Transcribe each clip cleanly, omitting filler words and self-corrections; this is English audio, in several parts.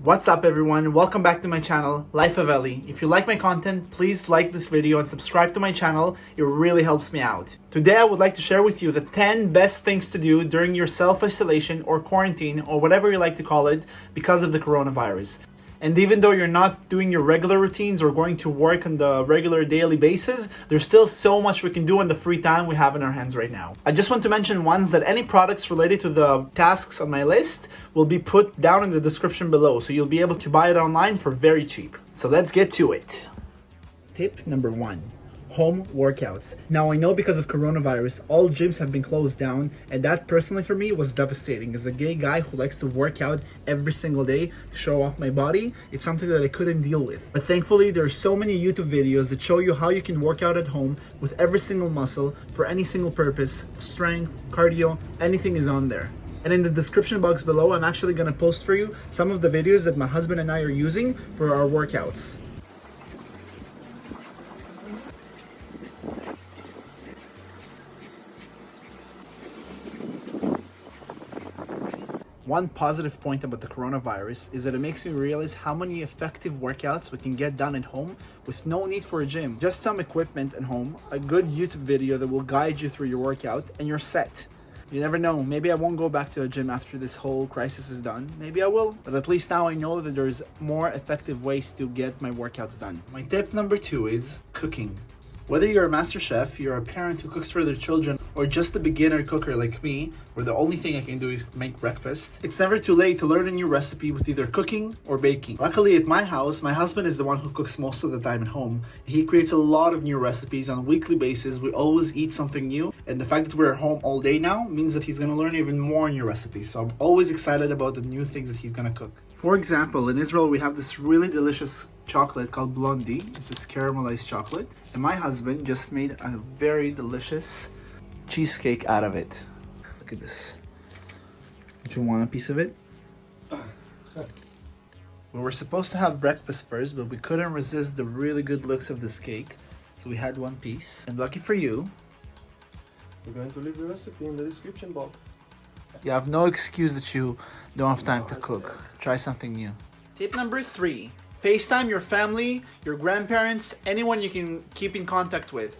What's up everyone, welcome back to my channel, Life of Ellie. If you like my content, please like this video and subscribe to my channel, it really helps me out. Today I would like to share with you the 10 best things to do during your self-isolation or quarantine or whatever you like to call it because of the coronavirus. And even though you're not doing your regular routines or going to work on the regular daily basis, there's still so much we can do in the free time we have in our hands right now. I just want to mention once that any products related to the tasks on my list will be put down in the description below, so you'll be able to buy it online for very cheap. So let's get to it. Tip number 1. Home workouts. Now I know because of coronavirus, all gyms have been closed down, and that personally for me was devastating. As a gay guy who likes to work out every single day to show off my body, it's something that I couldn't deal with. But thankfully, there's so many YouTube videos that show you how you can work out at home with every single muscle for any single purpose, strength, cardio, anything is on there. And in the description box below, I'm actually gonna post for you some of the videos that my husband and I are using for our workouts. One positive point about the coronavirus is that it makes me realize how many effective workouts we can get done at home with no need for a gym. Just some equipment at home, a good YouTube video that will guide you through your workout, and you're set. You never know, maybe I won't go back to a gym after this whole crisis is done. Maybe I will, but at least now I know that there's more effective ways to get my workouts done. My tip number 2 is cooking. Whether you're a master chef, you're a parent who cooks for their children, or just a beginner cooker like me, where the only thing I can do is make breakfast, it's never too late to learn a new recipe with either cooking or baking. Luckily at my house, my husband is the one who cooks most of the time at home. He creates a lot of new recipes on a weekly basis. We always eat something new, and the fact that we're home all day now means that he's gonna learn even more new recipes. So I'm always excited about the new things that he's gonna cook. For example, in Israel we have this really delicious chocolate called blondie. It's this caramelized chocolate, and my husband just made a very delicious cheesecake out of it. Look at this. Do you want a piece of it? We were supposed to have breakfast first, but we couldn't resist the really good looks of this cake, so we had one piece. And lucky for you, we're going to leave the recipe in the description box. You have no excuse that you don't have time to cook. Try something new. Tip number 3. FaceTime your family, your grandparents, anyone you can keep in contact with.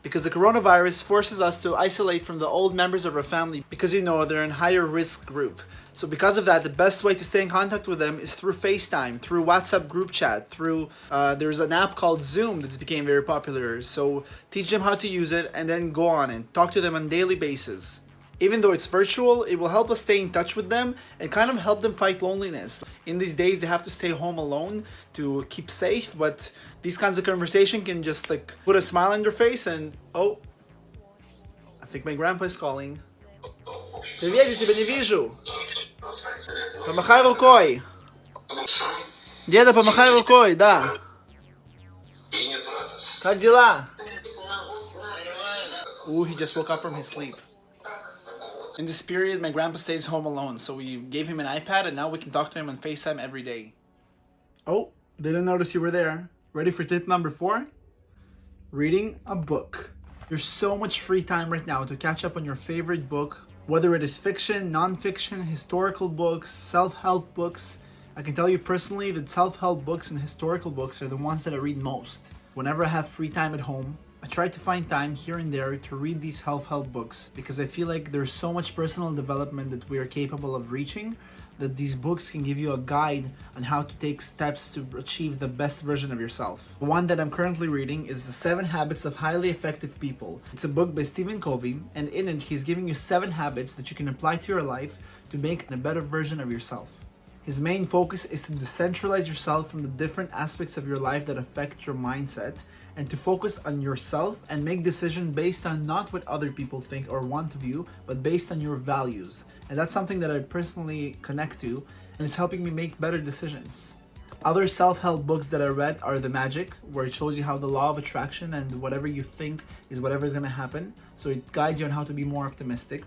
Because the coronavirus forces us to isolate from the old members of our family because they're in higher risk group. So because of that, the best way to stay in contact with them is through FaceTime, through WhatsApp group chat, through there's an app called Zoom that's became very popular. So teach them how to use it and then go on and talk to them on a daily basis. Even though it's virtual, it will help us stay in touch with them and kind of help them fight loneliness. In these days, they have to stay home alone to keep safe, but these kinds of conversation can just put a smile on their face and, oh, I think my grandpa is calling. Привет, я тебя не вижу. Помахай рукой. Деда, помахай рукой, да. Как дела? Ooh, he just woke up from his sleep. In this period, my grandpa stays home alone, so we gave him an iPad and now we can talk to him on FaceTime every day. Oh, didn't notice you were there. Ready for tip number 4? Reading a book. There's so much free time right now to catch up on your favorite book, whether it is fiction, non-fiction, historical books, self-help books. I can tell you personally that self-help books and historical books are the ones that I read most. Whenever I have free time at home, I try to find time here and there to read these self-help books because I feel like there's so much personal development that we are capable of reaching that these books can give you a guide on how to take steps to achieve the best version of yourself. The one that I'm currently reading is The 7 Habits of Highly Effective People. It's a book by Stephen Covey, and in it he's giving you 7 habits that you can apply to your life to make a better version of yourself. His main focus is to decentralize yourself from the different aspects of your life that affect your mindset and to focus on yourself and make decisions based on not what other people think or want of you, but based on your values. And that's something that I personally connect to, and it's helping me make better decisions. Other self-help books that I read are The Magic, where it shows you how the law of attraction and whatever you think is whatever is going to happen. So it guides you on how to be more optimistic.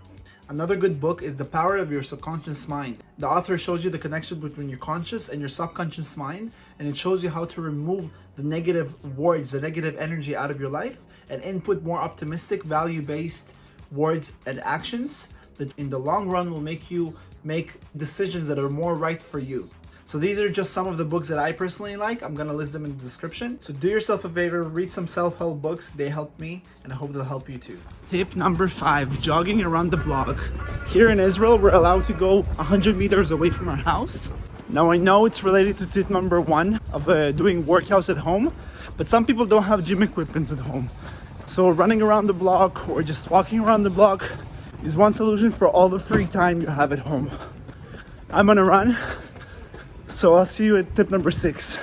Another good book is The Power of Your Subconscious Mind. The author shows you the connection between your conscious and your subconscious mind, and it shows you how to remove the negative words, the negative energy out of your life, and input more optimistic, value-based words and actions that in the long run will make you make decisions that are more right for you. So these are just some of the books that I personally like. I'm gonna list them in the description. So do yourself a favor, read some self-help books. They help me, and I hope they'll help you too. Tip number 5, jogging around the block. Here in Israel, we're allowed to go 100 meters away from our house. Now I know it's related to tip number 1 of doing workouts at home, but some people don't have gym equipment at home. So running around the block or just walking around the block is one solution for all the free time you have at home. I'm gonna run. So I'll see you at tip number 6.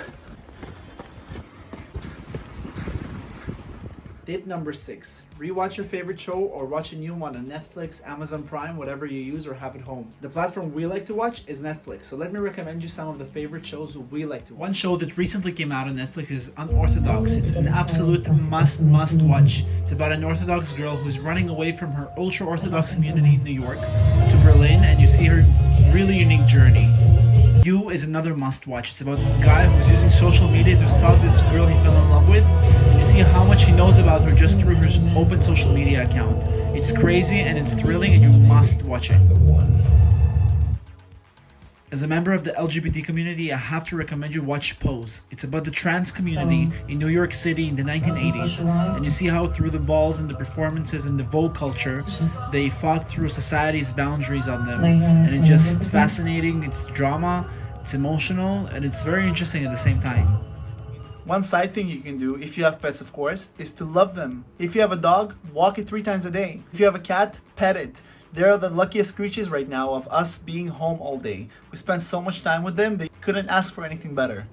Tip number 6. Rewatch your favorite show or watch a new one on Netflix, Amazon Prime, whatever you use or have at home. The platform we like to watch is Netflix, so let me recommend you some of the favorite shows we like to watch. One show that recently came out on Netflix is Unorthodox. It's an absolute must watch. It's about an Orthodox girl who's running away from her ultra-Orthodox community in New York to Berlin, and you see her really unique journey. You is another must watch. It's about this guy who's using social media to stalk this girl he fell in love with, and you see how much he knows about her just through her open social media account. It's crazy and it's thrilling, and you must watch it. As a member of the LGBT community, I have to recommend you watch Pose. It's about the trans community in New York City in the 1980s, and you see how through the balls and the performances and the Vogue culture, they fought through society's boundaries on them. And it's just fascinating, it's drama, it's emotional, and it's very interesting at the same time. One side thing you can do, if you have pets of course, is to love them. If you have a dog, walk it 3 times a day. If you have a cat, pet it. They're the luckiest creatures right now of us being home all day. We spend so much time with them, they couldn't ask for anything better.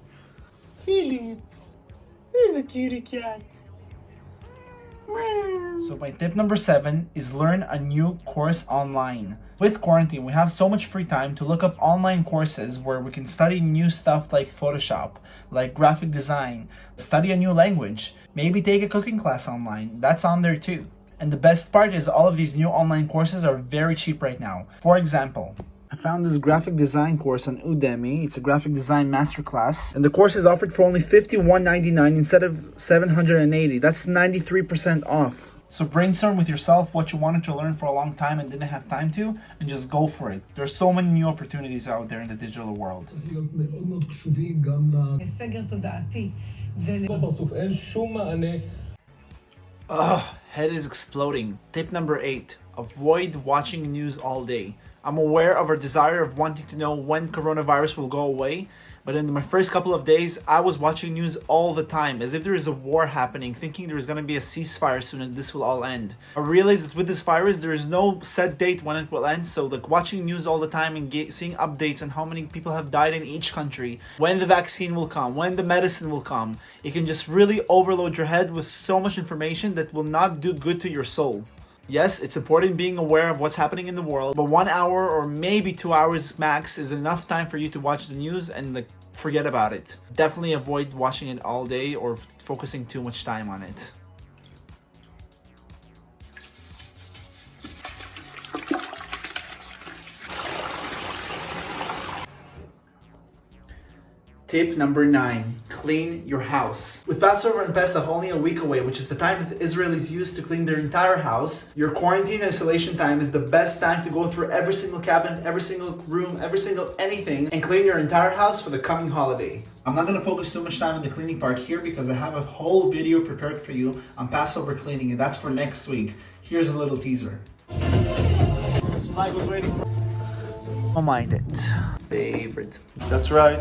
Philip, here's a cutie cat. So my tip number 7 is learn a new course online. With quarantine, we have so much free time to look up online courses where we can study new stuff like Photoshop, like graphic design, study a new language, maybe take a cooking class online. That's on there too. And the best part is all of these new online courses are very cheap right now. For example, I found this graphic design course on Udemy. It's a graphic design masterclass, and the course is offered for only $51.99 instead of $780. That's 93% off. So brainstorm with yourself what you wanted to learn for a long time and didn't have time to, and just go for it. There's so many new opportunities out there in the digital world. Head is exploding. Tip number 8. Avoid watching news all day. I'm aware of our desire of wanting to know when coronavirus will go away, but in my first couple of days, I was watching news all the time, as if there is a war happening, thinking there is going to be a ceasefire soon and this will all end. I realized that with this virus, there is no set date when it will end, so like watching news all the time and seeing updates on how many people have died in each country, when the vaccine will come, when the medicine will come, it can just really overload your head with so much information that will not do good to your soul. Yes, it's important being aware of what's happening in the world, but 1 hour or maybe 2 hours max is enough time for you to watch the news and forget about it. Definitely avoid watching it all day or focusing too much time on it. Tip number 9. Clean your house. With Passover and Pesach only a week away, which is the time that Israelis use to clean their entire house, your quarantine isolation time is the best time to go through every single cabinet, every single room, every single anything, and clean your entire house for the coming holiday. I'm not going to focus too much time on the cleaning part here because I have a whole video prepared for you on Passover cleaning, and that's for next week. Here's a little teaser. Mike was waiting for... Don't mind it. Favorite. That's right.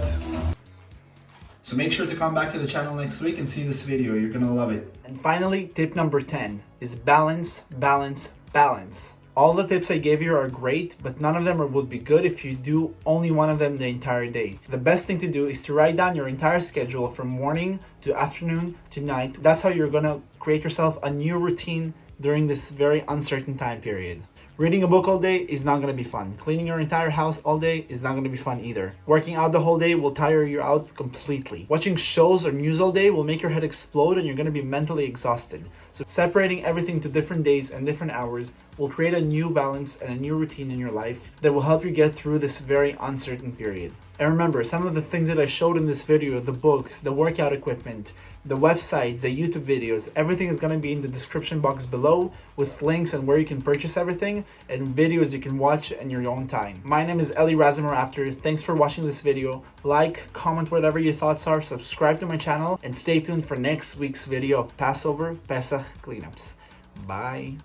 So make sure to come back to the channel next week and see this video. You're gonna love it. And finally, tip number 10 is balance, balance, balance. All the tips I gave you are great, but none of them would be good if you do only one of them the entire day. The best thing to do is to write down your entire schedule from morning to afternoon to night. That's how you're gonna create yourself a new routine during this very uncertain time period. Reading a book all day is not going to be fun. Cleaning your entire house all day is not going to be fun either. Working out the whole day will tire you out completely. Watching shows or news all day will make your head explode and you're going to be mentally exhausted. So separating everything to different days and different hours will create a new balance and a new routine in your life that will help you get through this very uncertain period. And remember, some of the things that I showed in this video, the books, the workout equipment, the websites, the YouTube videos, everything is going to be in the description box below with links and where you can purchase everything and videos you can watch in your own time. My name is Razimor Apter. Thanks for watching this video. Like, comment whatever your thoughts are, subscribe to my channel, and stay tuned for next week's video of Passover Pesach cleanups. Bye.